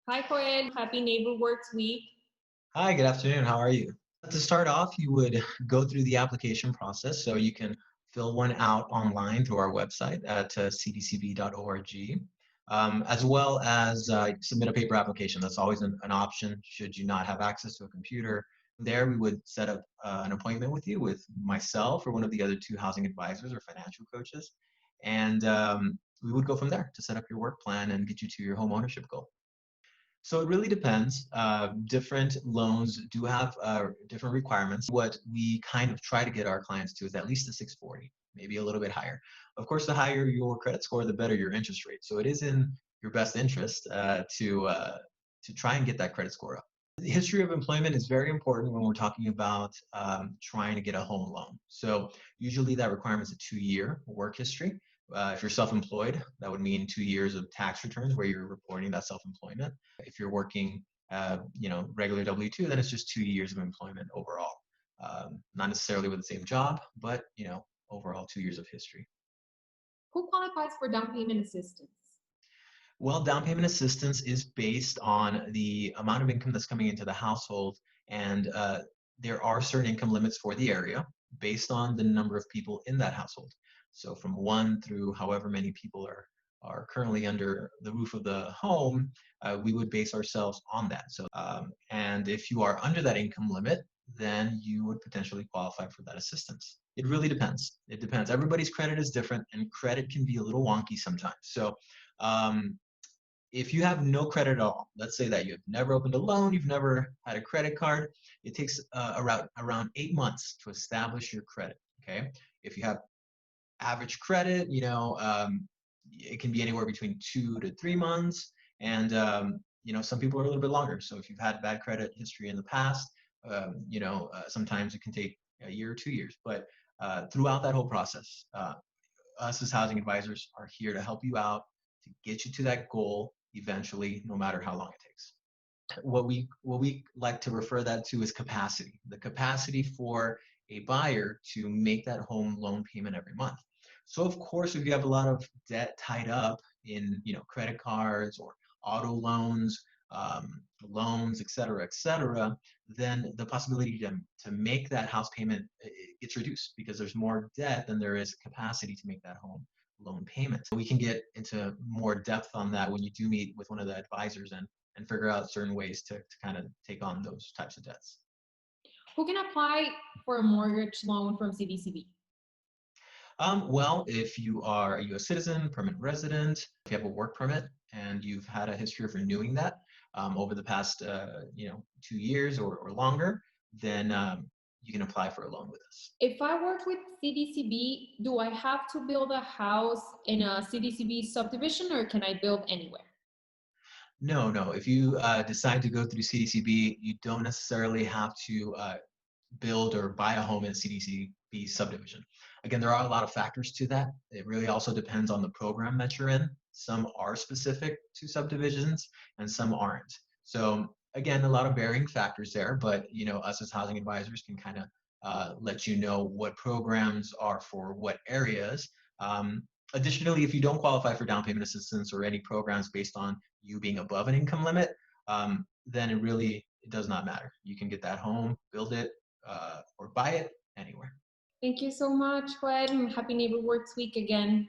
Hi, Joel. Happy Neighbor Works Week. Hi, good afternoon. How are you? To start off, you would go through the application process. So you can fill one out online through our website at cdcb.org, as well as submit a paper application. That's always an option should you not have access to a computer. There, we would set up an appointment with you with myself or one of the other two housing advisors or financial coaches. And we would go from there to set up your work plan and get you to your home ownership goal. So it really depends. Different loans do have different requirements. What we kind of try to get our clients to is at least a 640, maybe a little bit higher. Of course, the higher your credit score, the better your interest rate. So it is in your best interest to try and get that credit score up. The history of employment is very important when we're talking about trying to get a home loan. So usually that requirement is a 2-year work history. If you're self-employed, that would mean 2 years of tax returns where you're reporting that self-employment. If you're working, regular W-2, then it's just 2 years of employment overall. Not necessarily with the same job, but overall 2 years of history. Who qualifies for down payment assistance? Well, down payment assistance is based on the amount of income that's coming into the household, and there are certain income limits for the area based on the number of people in that household. So from one through however many people are currently under the roof of the home, we would base ourselves on that. So, and if you are under that income limit, then you would potentially qualify for that assistance. It really depends. It depends. Everybody's credit is different, and credit can be a little wonky sometimes. So, if you have no credit at all, let's say that you've never opened a loan, you've never had a credit card, it takes around 8 months to establish your credit. Okay, if you have average credit, it can be anywhere between 2 to 3 months, and some people are a little bit longer. So if you've had bad credit history in the past, sometimes it can take a year or 2 years. But throughout that whole process, us as housing advisors are here to help you out to get you to that goal eventually, no matter how long it takes. What we like to refer that to is capacity. The capacity for a buyer to make that home loan payment every month. So of course, if you have a lot of debt tied up in credit cards or auto loans, loans, et cetera, then the possibility to make that house payment gets reduced because there's more debt than there is capacity to make that home loan payment. We can get into more depth on that when you do meet with one of the advisors and figure out certain ways to kind of take on those types of debts. Who can apply for a mortgage loan from CDCB? Well, if you are a U.S. citizen, permanent resident, if you have a work permit and you've had a history of renewing that over the past 2 years or longer, then you can apply for a loan with us. If I work with CDCB, do I have to build a house in a CDCB subdivision or can I build anywhere? No, no. If you decide to go through CDCB, you don't necessarily have to build or buy a home in a CDCB subdivision. Again, there are a lot of factors to that. It really also depends on the program that you're in. Some are specific to subdivisions and some aren't. So again, a lot of varying factors there, but us as housing advisors can kind of let you know what programs are for what areas. Additionally, if you don't qualify for down payment assistance or any programs based on you being above an income limit, then it does not matter. You can get that home, build it, or buy it anywhere. Thank you so much, Joel. Happy Neighbor Works Week again.